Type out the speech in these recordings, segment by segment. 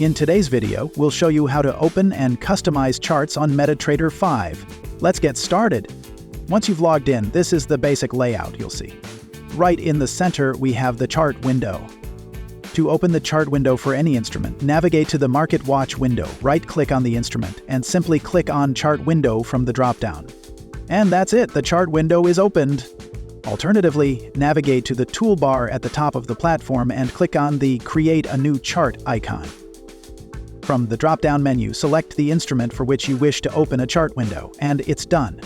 In today's video, we'll show you how to open and customize charts on MetaTrader 5. Let's get started. Once you've logged in, this is the basic layout you'll see. Right in the center, we have the chart window. To open the chart window for any instrument, navigate to the Market Watch window, right-click on the instrument, and simply click on Chart Window from the drop-down. And that's it, the chart window is opened. Alternatively, navigate to the toolbar at the top of the platform and click on the Create a New Chart icon. From the drop-down menu, select the instrument for which you wish to open a chart window, and it's done.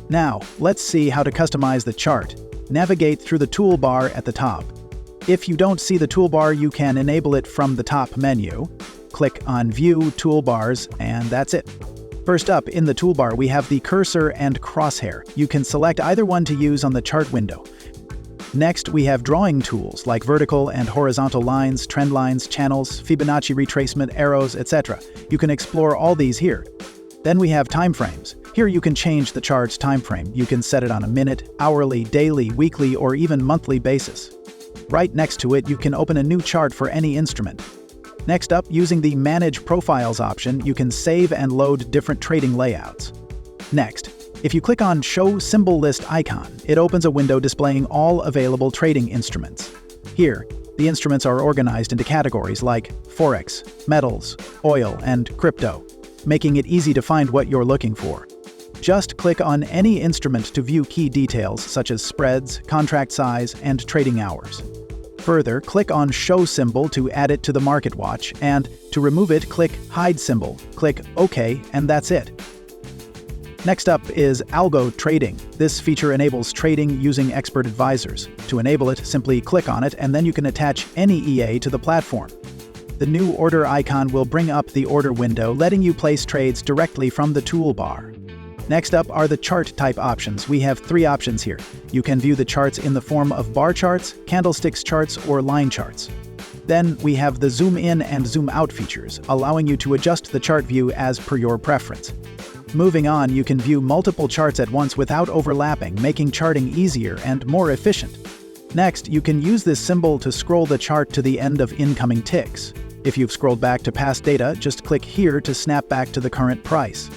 Now, let's see how to customize the chart. Navigate through the toolbar at the top. If you don't see the toolbar, you can enable it from the top menu. Click on View Toolbars, and that's it. First up, in the toolbar, we have the cursor and crosshair. You can select either one to use on the chart window. Next, we have drawing tools like vertical and horizontal lines, trend lines, channels, Fibonacci retracement, arrows, etc. You can explore all these here. Then we have timeframes. Here you can change the chart's timeframe. You can set it on a minute, hourly, daily, weekly, or even monthly basis. Right next to it, you can open a new chart for any instrument. Next up, using the Manage Profiles option, you can save and load different trading layouts. Next, if you click on Show Symbol List icon, it opens a window displaying all available trading instruments. Here, the instruments are organized into categories like Forex, Metals, Oil, and Crypto, making it easy to find what you're looking for. Just click on any instrument to view key details such as spreads, contract size, and trading hours. Further, click on Show Symbol to add it to the Market Watch, and to remove it, click Hide Symbol, click OK, and that's it. Next up is Algo Trading. This feature enables trading using expert advisors. To enable it, simply click on it, and then you can attach any EA to the platform. The new order icon will bring up the order window, letting you place trades directly from the toolbar. Next up are the chart type options. We have 3 options here. You can view the charts in the form of bar charts, candlesticks charts, or line charts. Then we have the zoom in and zoom out features, allowing you to adjust the chart view as per your preference. Moving on, you can view multiple charts at once without overlapping, making charting easier and more efficient. Next, you can use this symbol to scroll the chart to the end of incoming ticks. If you've scrolled back to past data, just click here to snap back to the current price.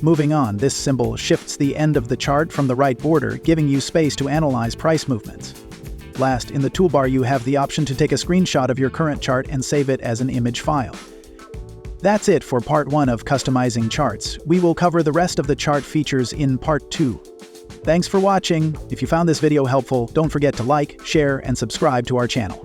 Moving on, this symbol shifts the end of the chart from the right border, giving you space to analyze price movements. Last, in the toolbar you have the option to take a screenshot of your current chart and save it as an image file. That's it for part 1 of customizing charts. We will cover the rest of the chart features in part 2. Thanks for watching. If you found this video helpful, don't forget to like, share, and subscribe to our channel.